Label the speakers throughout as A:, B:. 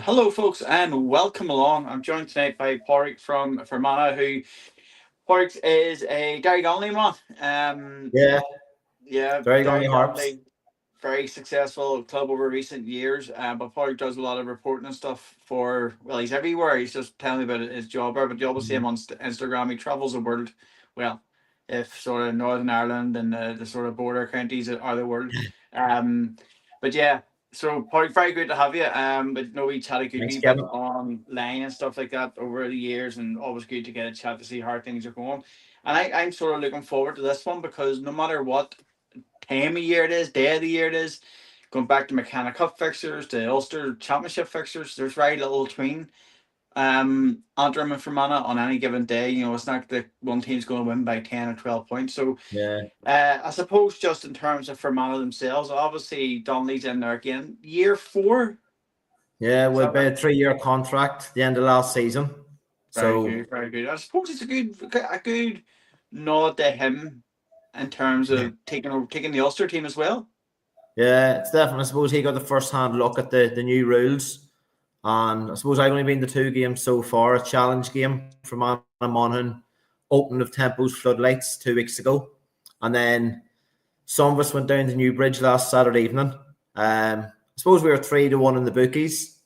A: Hello, folks, and welcome along. I'm joined tonight by Porrick from Fermanagh, who Porrick is a Derry Donnelly man.
B: Yeah,
A: Yeah,
B: very
A: Derry
B: only harps.
A: Donnelly, very successful club over recent years. But Porrick does a lot of reporting and stuff for. Well, he's everywhere. He's just telling me about his job there. But you always see him on Instagram. He travels the world. Well, if sort of Northern Ireland and the sort of border counties are the world. Um, but yeah, so Paul, very good to have you. But no, we chatted a good
B: Thanks,
A: wee bit
B: Kevin.
A: online and stuff like that over the years, and always good to get a chat to see how things are going. And I'm sort of looking forward to this one because no matter what time of year it is, day of the year it is, going back to Mechanic Cup fixtures, to Ulster Championship fixtures, there's very little between Antrim and Fermanagh on any given day. You know, it's not that one team's going to win by 10 or 12 points. So
B: Yeah,
A: I suppose just in terms of Fermanagh themselves, obviously Donnelly's in there again. Year four,
B: yeah,
A: is
B: we've
A: that
B: been
A: right?
B: a 3-year contract the end of last season.
A: Very
B: So
A: good, very good. I suppose it's a good nod to him in terms of taking the Ulster team as well.
B: yeah, it's definitely. I suppose he got the first hand look at the new rules, and I suppose I've only been to 2 games so far. A challenge game from Monaghan, opening of Temple's floodlights 2 weeks ago, and then some of us went down to Newbridge last Saturday evening. I suppose we were 3-1 in the bookies.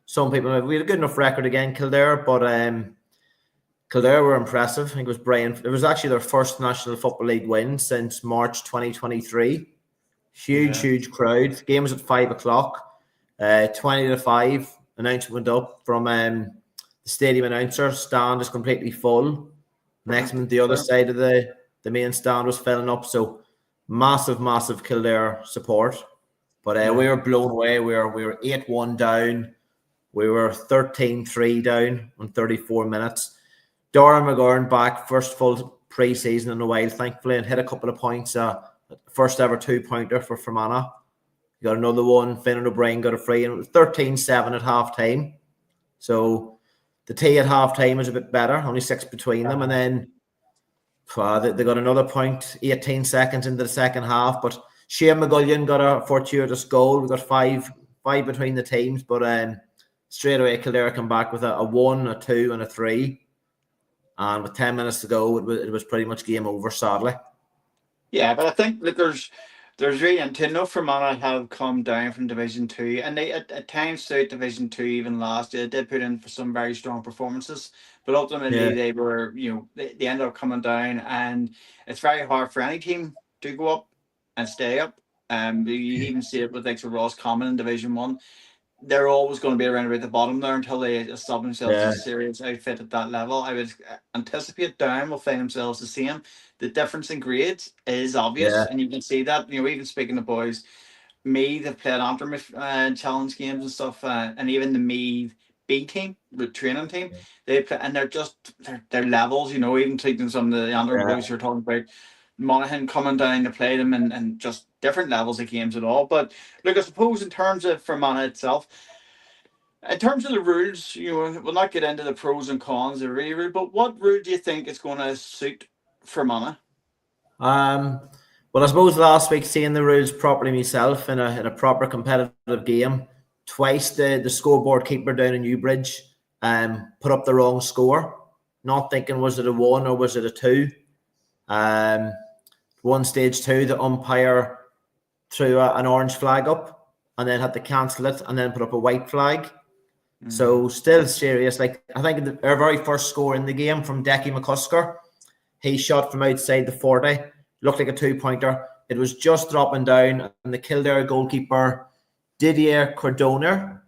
B: Some people we had a good enough record again, Kildare, but Kildare were impressive. I think it was brilliant. It was actually their first National Football League win since March 2023. Huge,
A: Yeah.
B: huge crowd. Game was at 5 o'clock. 20-5. Announcement went up from the stadium announcer. Stand is completely full. Next
A: Brilliant.
B: minute, the other
A: Brilliant.
B: side of the main stand was filling up. So massive, massive Kildare support. But
A: Yeah.
B: we were blown away. We were 8-1 down. We were 13-3 down on 34 minutes. Dara McGurn back, first full pre-season in a while, thankfully, and hit a couple of points. First ever 2-pointer for Fermanagh. Got another one. Finn O'Brien got a free, and it was 13-7 at half time. So the tea at half time was a bit better, only 6 between them. And then they got another point 18 seconds into the second half. But Shane McGullion got a fortuitous goal. We got five between the teams, but straight away Kildare come back with a 1, a 2, and a 3. And with 10 minutes to go, it was pretty much game over, sadly.
A: Yeah, but I think that there's really and to enough Fermanagh have come down from Division Two, and they at times throughout Division Two, even last year, they did put in for some very strong performances. But
B: Yeah,
A: ultimately, they were they ended up coming down, and it's very hard for any team to go up and stay up. You even see it with like Ross Common in Division One. They're always going to be around about the bottom there until they establish themselves
B: yeah,
A: as a serious outfit at that level. I would anticipate Down will find themselves the same. The difference in grades is
B: yeah,
A: obvious, and you can see that. You know, even speaking to boys, Meath have played Antrim challenge games and stuff, and even the Meath B team, the training team, they play, and they're just their levels. You know, even taking some of the Antrim
B: yeah.
A: boys you're talking about, Monaghan coming down to play them, and just different levels of games at all. But look, I suppose in terms of Fermanagh itself. In terms of the rules, we'll not get into the pros and cons of every rule, but what rule do you think is going to suit Fermanagh?
B: Um, well, I suppose last week seeing the rules properly myself in a proper competitive game, twice the scoreboard keeper down in Newbridge put up the wrong score. Not thinking was it a 1 or was it a 2. Um, one stage 2, the umpire threw an orange flag up and then had to cancel it and then put up a white flag.
A: Mm.
B: So still serious. Like I think our very first score in the game from Decky McCusker, he shot from outside the 40, looked like a 2-pointer. It was just dropping down, and the Kildare goalkeeper, Didier Cordona,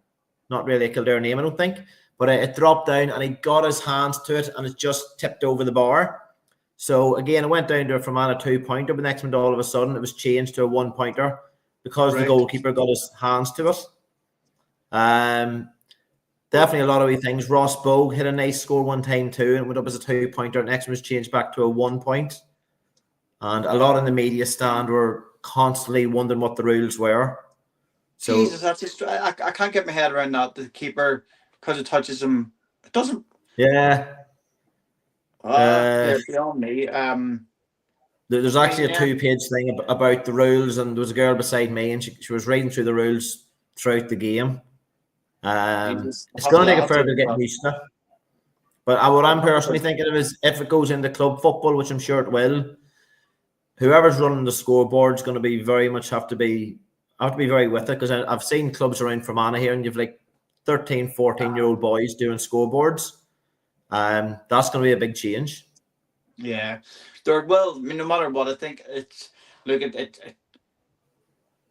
B: not really a Kildare name, I don't think, but it dropped down and he got his hands to it and it just tipped over the bar. So again, it went down to a Fermanagh 2-pointer, but next minute all of a sudden it was changed to a 1-pointer because the
A: Right.
B: goalkeeper got his hands to it. Um, Definitely a lot of wee things. Ross Bogue hit a nice score one time too, and it went up as a 2-pointer. Next was changed back to a 1 point. And a lot in the media stand were constantly wondering what the rules were.
A: Jesus,
B: So
A: that's just I can't get my head around that. The keeper, because it touches him, it doesn't.
B: yeah,
A: Beyond me.
B: there's
A: I mean,
B: actually a
A: yeah.
B: 2-page thing about the rules, and there was a girl beside me, and she was reading through the rules throughout the game.
A: You just
B: It's
A: have
B: going
A: to
B: to take a
A: add
B: fair
A: to
B: bit of
A: it.
B: getting used to. But what I'm personally
A: 100%.
B: thinking of is if it goes into club football, which I'm sure it will, whoever's running the scoreboard is going to be very much have to be very with it, because I've seen clubs around Fermanagh here and you've like 13, 14-year-old boys doing scoreboards. That's going to be a big change.
A: Yeah, there. Well, I mean, no matter what, I think it's look at it.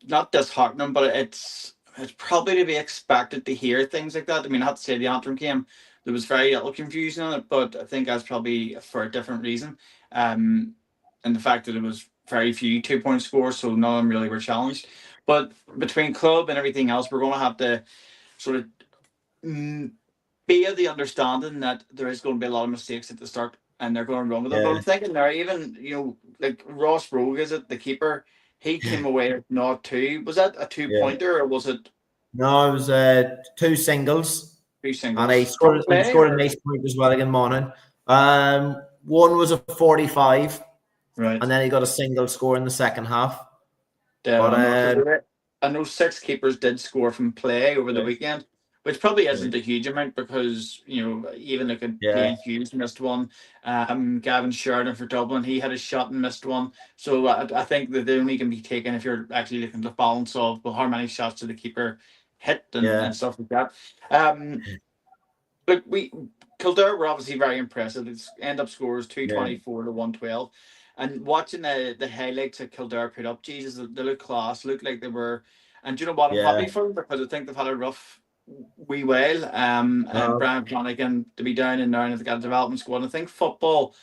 A: Not disheartening, but it's probably to be expected to hear things like that. I mean, I have to say the Antrim game, there was very little confusion on it, but I think that's probably for a different reason. Um, and the fact that it was very few 2 point scores, so none of them really were challenged. But between club and everything else, we're going to have to sort of mm, be of the understanding that there is going to be a lot of mistakes at the start and they're going to run with them. But
B: Yeah,
A: I'm thinking there, even, like Ross Rogue, is it, the keeper? He came away with not two. Was that a two
B: yeah.
A: pointer or was it
B: No, it was 2 singles,
A: two
B: and he
A: singles from
B: scored. He
A: play?
B: scored a
A: Or
B: nice point as well again, morning. One was a 45,
A: right.
B: and then he got a single score in the second half.
A: Dead
B: But
A: on, no, because I know six keepers did score from play over the
B: yeah,
A: weekend, which probably
B: yeah,
A: isn't a huge amount because even look at
B: yeah,
A: Ian Hughes missed one, Gavin Sheridan for Dublin, he had a shot and missed one. So I think that they only can be taken if you're actually looking at the balance of, well, how many shots did the keeper hit and
B: yeah,
A: stuff like that. Look, Kildare were obviously very impressive. It's end up scores
B: yeah,
A: 224 to 112. And watching the highlights that Kildare put up, Jesus, they look class, look like they were. And do you know what? I'm
B: yeah.
A: happy for them because I think they've had a rough wee while. And
B: No,
A: Brian Flanagan to be down and now and they've got a development squad. I think football,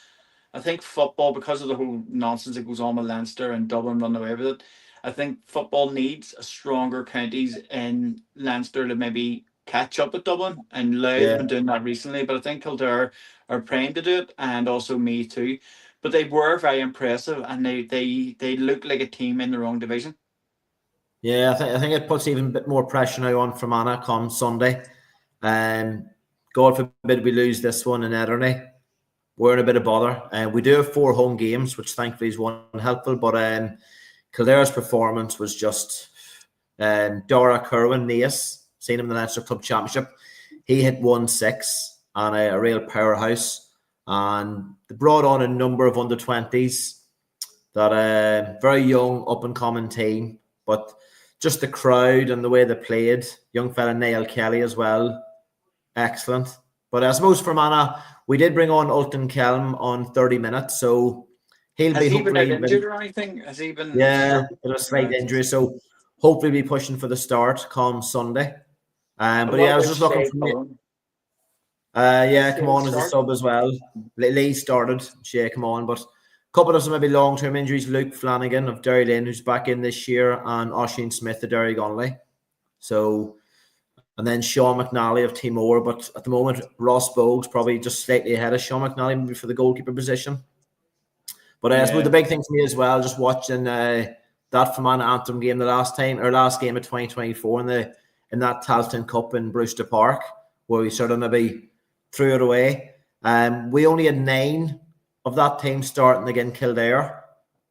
A: because of the whole nonsense that goes on with Leinster and Dublin running away with it, I think football needs a stronger counties in Leinster to maybe catch up with Dublin. And Louth's
B: yeah,
A: been doing that recently, but I think Kildare are praying to do it, and also me too. But they were very impressive, and they look like a team in their own division.
B: yeah. I think it puts even a bit more pressure now on Fermanagh come Sunday. And God forbid we lose this one in Ederney, we're in a bit of bother. And we do have 4 home games, which thankfully is one helpful. But Kildare's performance was just Dara Kerwin, Nias, seen him in the Leinster Club Championship. He hit 1-6 and a real powerhouse. And they brought on a number of under 20s that very young, up and coming team. But just the crowd and the way they played, young fella Niall Kelly as well, excellent. But I suppose for Mana, we did bring on Ulton Kelm on 30 minutes, so he'll
A: Has
B: be
A: he been out
B: hopefully,
A: injured or anything? Has he been
B: yeah,
A: struggling?
B: with a slight injury, so hopefully be pushing for the start come Sunday.
A: And
B: But
A: what
B: yeah, I was
A: about
B: just looking
A: Shay
B: for me.
A: Cullen? Is
B: Yeah, come
A: Shay
B: on as a
A: starting?
B: sub as well. Lee started, Shea come on, but a couple of some maybe long term injuries. Luke Flanagan of Derry Lane, who's back in this year, and Oisin Smith of Derry Gonley. So, and then Sean McNally of Timor. But at the moment, Ross Bogue's probably just slightly ahead of Sean McNally maybe for the goalkeeper position. But I suppose the
A: Yeah.
B: big thing for me as well, just watching that Fermanagh Antrim game the last game of 2024 in that Tailteann Cup in Brewster Park, where we sort of maybe threw it away. We only had 9 of that team starting against Kildare.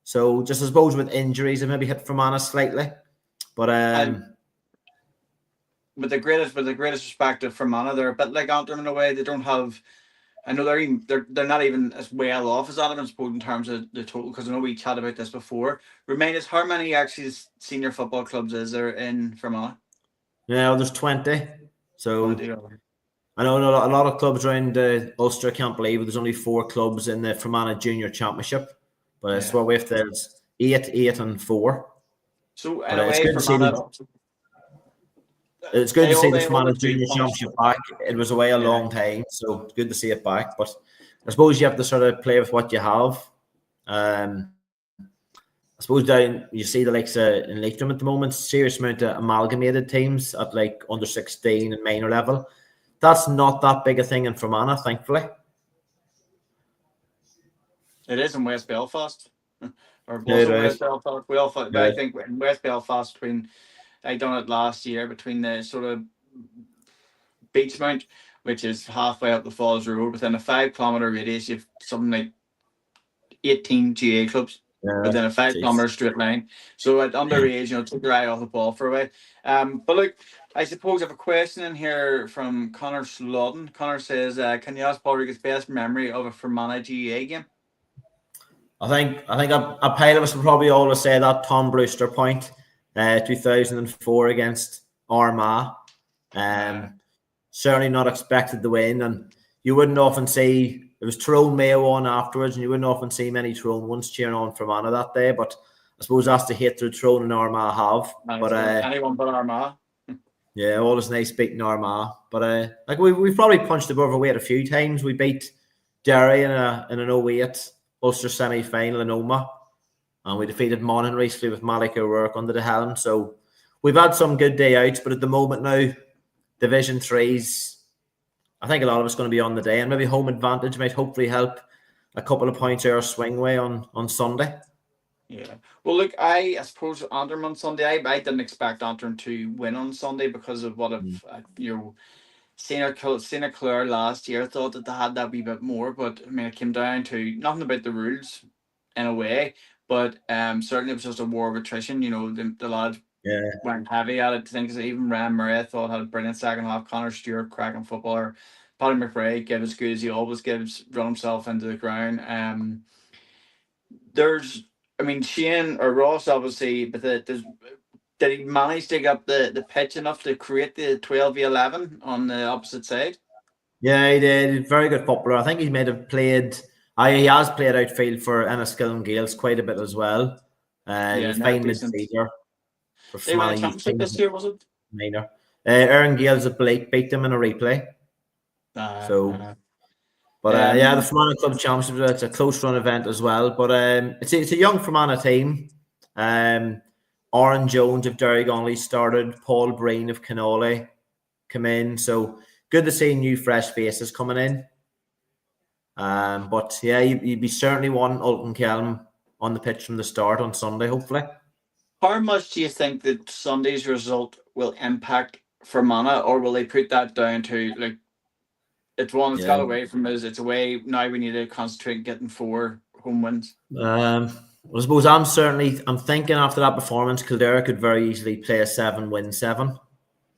B: So just I suppose with injuries, it maybe hit Fermanagh slightly. But
A: And with the greatest respect to Fermanagh, they're a bit like Antrim in a way. They don't have. I know they're not even as well off as Antrim, I suppose, in terms of the total. Because I know we chatted about this before. Remind us, how many actually senior football clubs is there in Fermanagh?
B: yeah, there's 20. So
A: 20.
B: I know a lot of clubs around Ulster can't believe it. There's only 4 clubs in the Fermanagh Junior Championship. But it's
A: Yeah.
B: what we have there's 8, 8 and 4.
A: So in
B: But
A: a
B: it's
A: way,
B: good to see
A: Fermanagh,
B: it's good
A: they
B: to
A: all
B: see the
A: they
B: Fermanagh
A: always do
B: Junior
A: punish.
B: Championship back. It was away a
A: Yeah.
B: long time, so it's good to see it back. But I suppose you have to sort of play with what you have. I suppose down you see the likes in Leitrim at the moment, serious amount of amalgamated teams at like under 16 and minor level. That's not that big a thing in Fermanagh, thankfully.
A: It is in West Belfast, or it was
B: Yeah,
A: in
B: right.
A: West Belfast. We all thought, I
B: Yeah,
A: think in West Belfast, between I done it last year between the sort of Beachmount, which is halfway up the Falls Road, within a 5 kilometer radius, you've something like 18 GA clubs. but
B: Yeah,
A: then a 5 kilometer
B: jeez.
A: straight line. So at underage, take your eye off the ball for a while. But look, I suppose I have a question in here from Connor Slodden. Connor says, can you ask Paul Rick's best memory of a Fermanagh GA game?
B: I think a pile of us would probably always say that Tom Brewster point, 2004 against Armagh.
A: Uh,
B: Certainly not expected to win, and you wouldn't often see it was Tyrone Mayo on afterwards, and you wouldn't often see many Tyrone ones cheering on Fermanagh that day. But I suppose that's the hate that Tyrone and Armagh have. But
A: anyone but Armagh.
B: yeah, always nice beating Armagh. But like we've probably punched above our weight a few times. We beat Derry in an 08 Ulster semi final in Oma, and we defeated Monaghan recently with Malik O'Rourke under the helm. So we've had some good day outs, but at the moment now, Division Threes, I think a lot of it's going to be on the day, and maybe home advantage might hopefully help a couple of points our swing way on Sunday.
A: Yeah. Well, look, I suppose Antrim on Sunday, I didn't expect Antrim to win on Sunday because of what I've, seen a Clare last year. I thought that they had that wee bit more, but I mean, it came down to nothing about the rules in a way, but certainly it was just a war of attrition. The lads
B: Yeah,
A: went heavy at it. Things even Ryan Murray, I thought, had a brilliant second half. Connor Stewart, cracking footballer. Paddy McRae gave as good as he always gives, run himself into the ground. I mean, Shane or Ross obviously, but did he manage to get up the pitch enough to create the 12v11 on the opposite side?
B: yeah, he did. Very good footballer. I think he might have played. He has played outfield for Enniskillen Gales quite a bit as well. He
A: Yeah,
B: was
A: no,
B: fine
A: decent.
B: midfielder for
A: They win a
B: Fermanagh.
A: championship this year, was it?
B: Minor. Aaron Gales at Blake beat them in a replay.
A: Uh,
B: So,
A: uh,
B: but yeah, the
A: um,
B: Fermanagh Club Championship, it's a close run event as well. But it's a young Fermanagh team. Oren Jones of Derry started. Paul Breen of Canole come in. So good to see new fresh faces coming in. But yeah, you'd be certainly wanting Alton Kelm on the pitch from the start on Sunday, hopefully.
A: how much do you think that Sunday's result will impact Fermanagh, or will they put that down to like it's one that's
B: Yeah.
A: got away from us? It's away now. We need to concentrate on getting 4 home wins.
B: Well, I suppose I'm thinking after that performance, Kildare could very easily play a 7-win-7.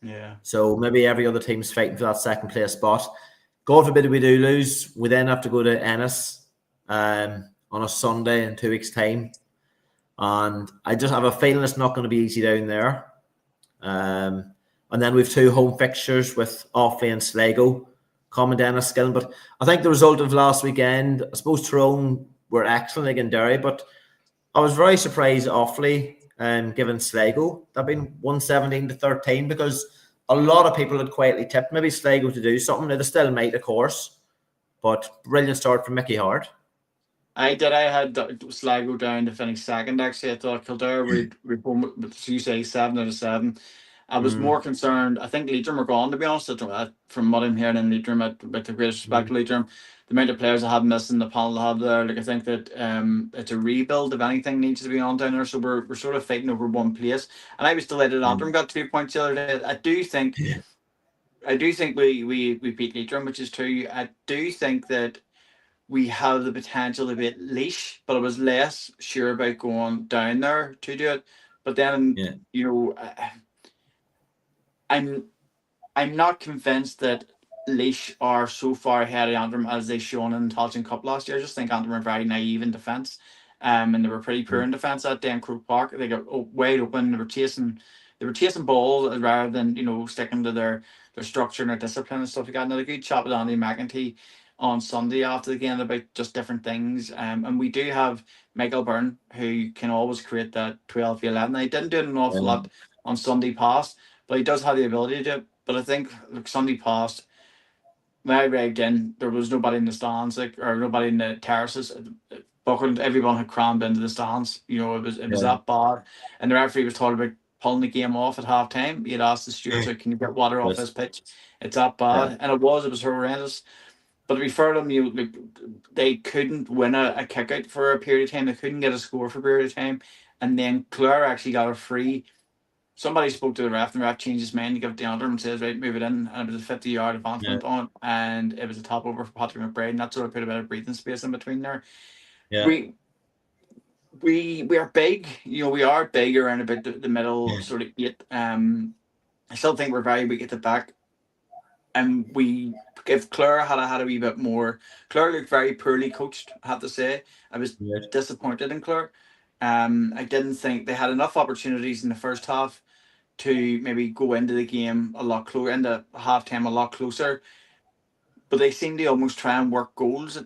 A: Yeah.
B: So maybe every other team's fighting for that second place spot. God forbid we do lose. We then have to go to Ennis on a Sunday in 2 weeks' time. And I just have a feeling it's not going to be easy down there. And then we've 2 home fixtures with Offaly and Sligo coming down Enniskillen. But I think the result of last weekend, I suppose Tyrone were excellent against Derry, but I was very surprised Offaly given Sligo. They've been 117-13 because a lot of people had quietly tipped maybe Sligo to do something. Now, they still might, of course, but brilliant start from Mickey Hart.
A: I did. I had Sligo down to finish second. Actually, I thought Kildare would go with you say 7 out of 7. I was more concerned. I think Leitrim are gone, to be honest. From what I'm hearing in Leitrim, with the greatest respect to Leitrim, the amount of players I have missing, the panel I have there, like I think that it's a rebuild if anything needs to be on down there. So we're sort of fighting over one place. And I was delighted Antrim got 2 points the other day. I do think we beat Leitrim, which is 2. I do think that we have the potential to beat Leash, but I was less sure about going down there to do it. But then,
B: Yeah,
A: I'm I'm not convinced that Leash are so far ahead of Antrim as they shown in Tailteann Cup last year. I just think Antrim are very naive in defence. And they were pretty poor in defence that day in Croke Park. They got wide open. They were chasing balls rather than sticking to their structure and their discipline and stuff like that. And they had a good chat with Andy McEntee on Sunday after the game about just different things. And we do have Michael Byrne who can always create that 12-11. Now, he didn't do it an awful
B: yeah,
A: lot on Sunday past, but he does have the ability to do it. But I think like Sunday past, when I arrived in, there was nobody in the stands, or nobody in the terraces. Buckland, everyone had crammed into the stands. It was
B: yeah,
A: that bad, and the referee was talking about pulling the game off at half time. He had asked the stewards, like, "Can you get water off
B: yes,
A: this pitch?" It's that
B: yeah,
A: bad, and it was horrendous. But to be fair to them, like, they couldn't win a kick out for a period of time. They couldn't get a score for a period of time, and then Clare actually got a free. Somebody spoke to the ref, and the ref changed his mind to give it to Antrim and says, right, move it in. And it was a 50-yard
B: yeah,
A: advancement on it, and it was a top over for Patrick McBride. And that sort of put a bit of breathing space in between there.
B: yeah,
A: We we are big. We are big around about the middle sort of eight. I still think we're very weak at the back, and we if Clare had a wee bit more. Clare looked very poorly coached, I have to say. I was
B: Right.
A: disappointed in Clare. I didn't think they had enough opportunities in the first half to maybe go into the game a lot closer, into half time a lot closer. But they seem to almost try and work goals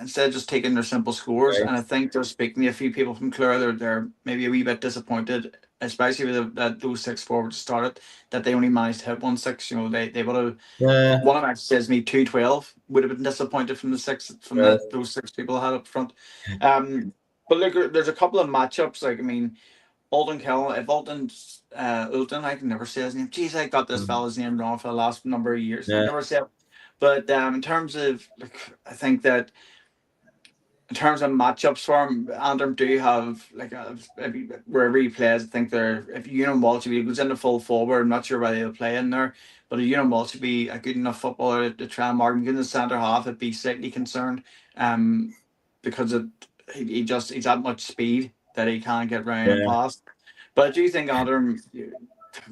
A: instead of just taking their simple scores.
B: Right.
A: And I think they're speaking to a few people from Clare. They're maybe a wee bit disappointed, especially with that those six forwards started, that they only managed to hit 1-6. They would have.
B: Yeah.
A: One of them actually says me 2-12 would have been disappointed from the six from
B: Right.
A: that those six people had up front. Um, but look, there's a couple of matchups. Like I mean, Alden Kill, if Alden's Ulton, I can never say his name. Jeez, I got this
B: Mm.
A: fella's name wrong for the last number of years. I
B: Yeah.
A: never say it. But in terms of, like, I think that in terms of matchups for him, Antrim do have like wherever he plays. I think they're if Unum Walsh if he goes into full forward, I'm not sure whether he'll play in there, but if Unum Walsh would be a good enough footballer to try and mark him. Given the centre half, I'd be slightly concerned, because he's that much speed that he can't get round and
B: Yeah.
A: past. But I do think Antrim.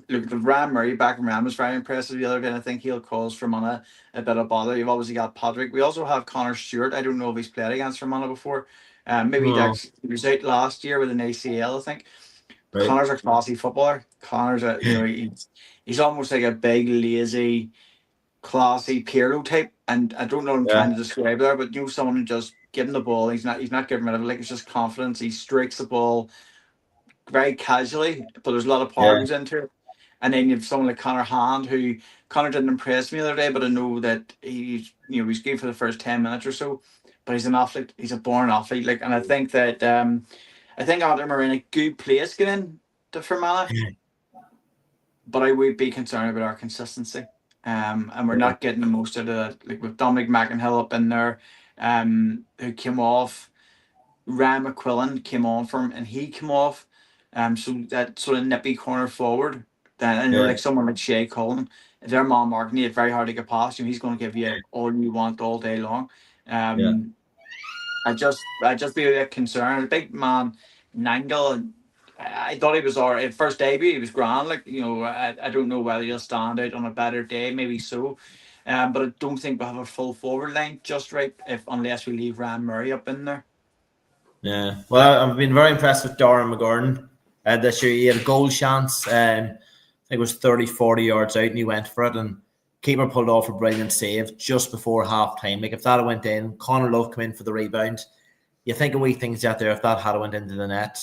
A: Look, the Ram Murray back in Ram was very impressive the other day. And I think he'll cause Fermanagh a bit of bother. You've obviously got Patrick. We also have Connor Stewart. I don't know if he's played against Fermanagh before. Maybe
B: No.
A: he was out last year with an ACL, I think. But
B: Right.
A: Connor's a classy footballer. Connor's he's almost like a big, lazy, classy Pirlo type. And I don't know what I'm
B: Yeah.
A: trying to describe there, but someone who just give him the ball. He's not giving rid of it. Like it's just confidence. He strikes the ball very casually, but there's a lot of power
B: Yeah.
A: goes into it. And then you have someone like Connor Hand, who Connor didn't impress me the other day, but I know that he's good for the first 10 minutes or so. But he's an athlete. He's a born athlete. Like, and I think that I think Antrim are in a good place getting to Fermanagh, but I would be concerned about our consistency. And we're not getting the most out of that. Like with Dominic McInhill up in there, who came off. Ryan McQuillan came on for him, and he came off. So that sort of nippy corner forward. Then I know
B: Yeah.
A: like someone like Shea Cullen, if they're man marking you, it's very hard to get past him. He's going to give you all you want all day long.
B: Yeah.
A: I just be a bit concerned. A big man, Nangle, and I thought he was alright. First debut, he was grand. Like I don't know whether he'll stand out on a better day. Maybe so. But I don't think we have a full forward line just right if unless we leave Ryan Murray up in there.
B: Yeah. Well, I've been very impressed with Darren McGurn this year. He had a goal chance. I think it was 30, 40 yards out, and he went for it. And keeper pulled off a brilliant save just before half time. Like if that had went in, Connor Love come in for the rebound. You think of wee things out there. If that had went into the net,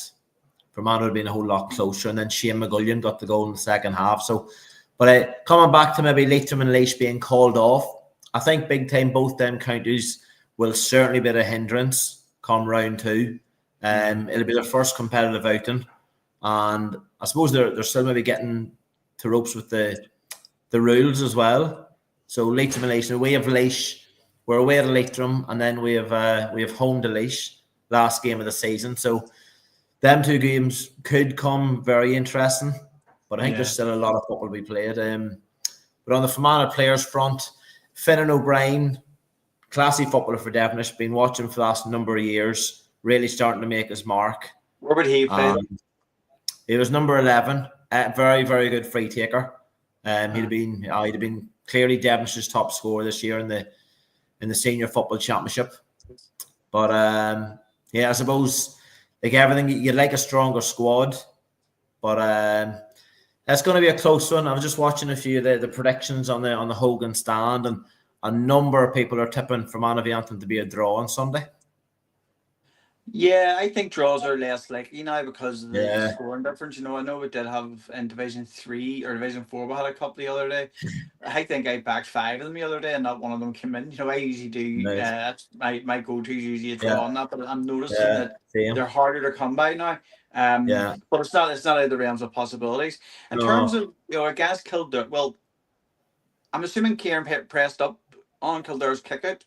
B: Fermanagh would have been a whole lot closer. And then Shane McGullion got the goal in the second half. So, but coming back to maybe Leitrim and Laois being called off, I think big time both them counties will certainly be a hindrance come round two. It'll be their first competitive outing, and I suppose they're still maybe getting to ropes with the rules as well. So Leitrim and Laois, we have Laois, we're away at Leitrim, and then we have home to Laois, last game of the season. So them two games could come very interesting, but I think there's still a lot of football to be played. But on the Fermanagh players front, Finnan O'Brien, classy footballer for Devonish, been watching for the last number of years, really starting to make his mark.
A: Where would he play?
B: He was number 11, very, very good free taker. He'd have been clearly Devonish's top scorer this year in the senior football championship. But I suppose like everything, you'd like a stronger squad, but it's going to be a close one. I was just watching a few of the predictions on the Hogan stand, and a number of people are tipping Fermanagh V Antrim to be a draw on Sunday.
A: Yeah, I think draws are less likely now because of the
B: Yeah.
A: scoring difference. I know we did have in Division 3 or Division 4, we had a couple the other day. I think I backed 5 of them the other day and not one of them came in. I usually do,
B: Nice.
A: that's my go-to is usually a draw on that, but I'm noticing that
B: Same.
A: they're harder to come by now. But it's not out of the realms of possibilities. In terms of, against Kildare, well, I'm assuming Kieran pressed up on Kildare's kick out.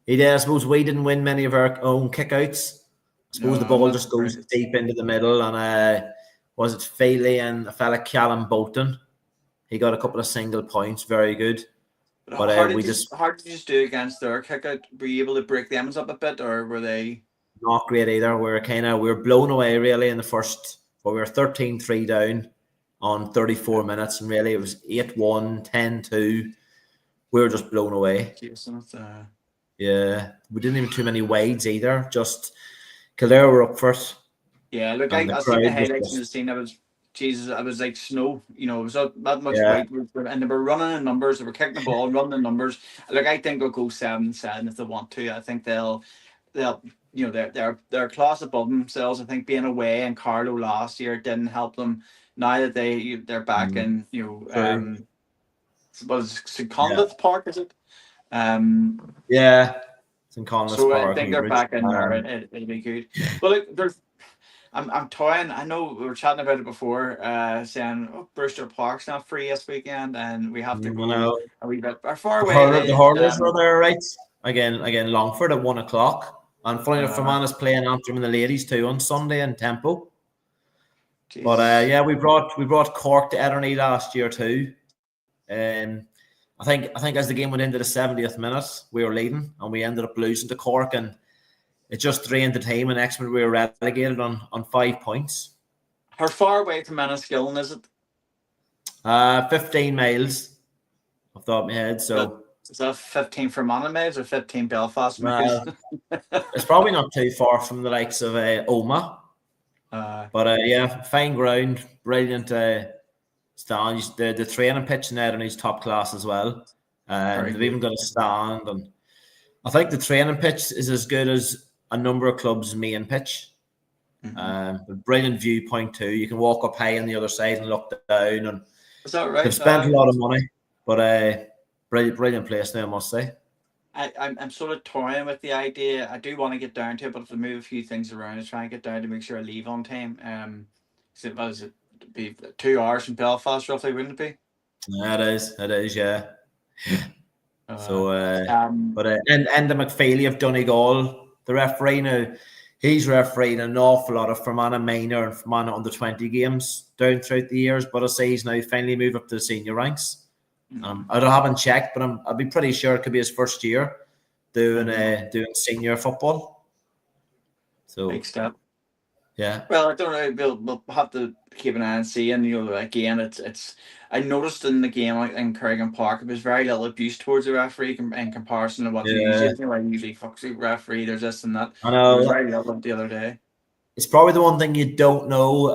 B: He did. I suppose we didn't win many of our own kickouts. I suppose the ball just goes deep into the middle, and was it Feely and a fella Callum Bolton? He got a couple of single points, very good.
A: But how did you just do against their kick out? Were you able to break them up a bit, or were they?
B: not great either. We were blown away really in the first. But we were 13-3 down on 34 minutes, and really it was 8-1, 10-2. We were just blown away.
A: Jason,
B: Yeah, we didn't even too many wides either. Just Kildare were up first.
A: yeah, look,
B: And the
A: I seen the
B: crowd was
A: highlights and the
B: just,
A: scene. I was, Jesus, I was like snow. You know, it was that much
B: yeah.
A: weight, and they were running in numbers. They were kicking the ball, running in numbers. Look, I think they'll go 7-7 if they want to. I think they'll, you know, they're a class above themselves. I think being away in Carlo last year didn't help them. Now that they're back in, you know,
B: True.
A: was St
B: Yeah.
A: Conleth's Park, is it?
B: Yeah. St. Conleth's
A: So I
B: Park,
A: think they're
B: Newbridge.
A: back in there. It'll be good. But look, there's I'm toying. I know we were chatting about it before, saying Brewster Park's not free this weekend, and we have to
B: You
A: go
B: know,
A: a wee bit. How far
B: the
A: away it is.
B: hurlers are there, right? Again, Longford at 1:00. And funny enough,
A: Uh,
B: Fermanagh playing Antrim and the ladies too on Sunday in Tempo. But
A: Jesus.
B: yeah, we brought Cork to Ederney last year too. I think as the game went into the 70th minute, we were leading and we ended up losing to Cork, and it just drained the team. And next minute we were relegated on 5 points.
A: How far away from Enniskillen is it?
B: 15 miles off the top of my head. So
A: Is that 15 Fermanagh miles or 15 Belfast miles?
B: it's probably not too far from the likes of Oma. But yeah, fine ground, brilliant stand. The training pitch in there is top class as well. They've even got a stand, and I think the training pitch is as good as a number of clubs' main pitch. A brilliant viewpoint too. You can walk up high on the other side and look down. And
A: is that right?
B: they've spent a lot of money, but brilliant place now, I must say.
A: I'm sort of toying with the idea. I do want to get down to it, but if I move a few things around, I try and get down to make sure I leave on time. So was it be 2 hours from Belfast roughly, wouldn't it be?
B: Yeah, it is, yeah. So,
A: and
B: the McFeely of Donegal, the referee now, he's refereed an awful lot of Fermanagh minor and Fermanagh under 20 games down throughout the years. But I say he's now finally moved up to the senior ranks. I haven't checked, but I'd be pretty sure it could be his first year doing senior football. So
A: big step.
B: Yeah.
A: Well, I don't know. We'll have to keep an eye and see. And you know, again, it's. I noticed in the game in Corrigan Park, there was very little abuse towards the referee in comparison to what they usually do. I usually fucks the referee. There's this and that.
B: I know.
A: There was very little the other day.
B: It's probably the one thing you don't know.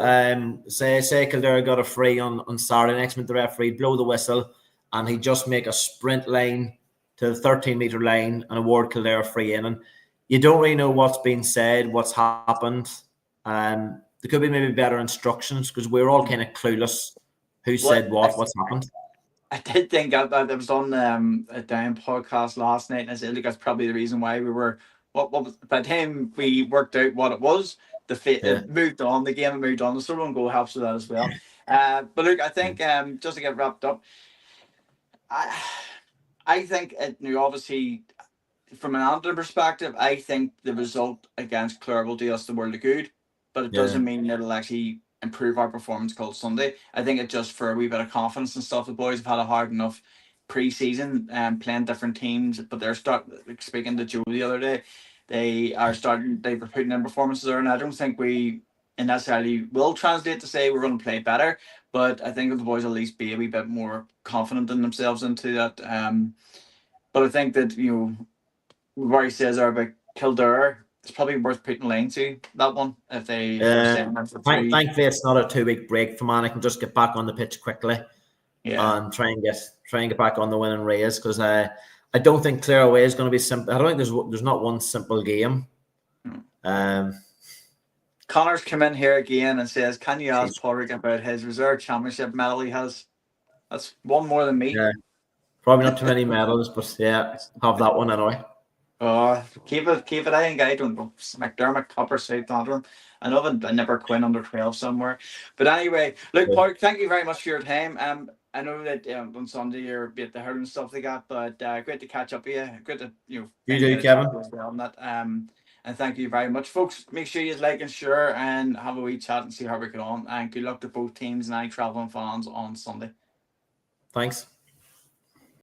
B: Say Kildare got a free on Saturday. Next minute, the referee blow the whistle, and he just make a sprint line to the 13-meter line and award Kildare a free in. And you don't really know what's been said, what's happened. There could be maybe better instructions because we're all kind of clueless who said what's happened.
A: I did think that was on a Down podcast last night, and I said, look, that's probably the reason why we were. What was by the time we worked out what it was, it moved on. The game moved on. The sort of goal helps with that as well. But look, I think just to get wrapped up, I think obviously from an Antrim perspective, I think the result against Clare will do us the world of good, but it doesn't mean it'll actually improve our performance called Sunday. I think it's just for a wee bit of confidence and stuff. The boys have had a hard enough pre-season playing different teams, but they're speaking to Joe the other day, they were putting in performances there, and I don't think we necessarily will translate to say we're going to play better, but I think the boys will at least be a wee bit more confident in themselves into that. But I think that, you know, we've already said there about Kildare, it's probably worth putting line to that one if they
B: thankfully it's not a 2-week break for man. I can just get back on the pitch quickly and try and get back on the winning race, because I don't think Clare away is going to be simple. I don't think there's not one simple game.
A: Connor's come in here again and says, can you ask Padraig about his reserve championship medal he has? That's one more than me.
B: Yeah, probably not too many medals, but yeah, have that one anyway.
A: Keep it. I think I don't know. McDermott, Copper, South Antrim. I know I never Quinn under 12 somewhere. But anyway, look, Paul, thank you very much for your time. I know that on Sunday you're at the hurling stuff they got, but great to catch up with you. Good to
B: you do, Kevin.
A: On that. And thank you very much, folks. Make sure you like and share and have a wee chat and see how we get on. And good luck to both teams and any travelling fans on Sunday.
B: Thanks.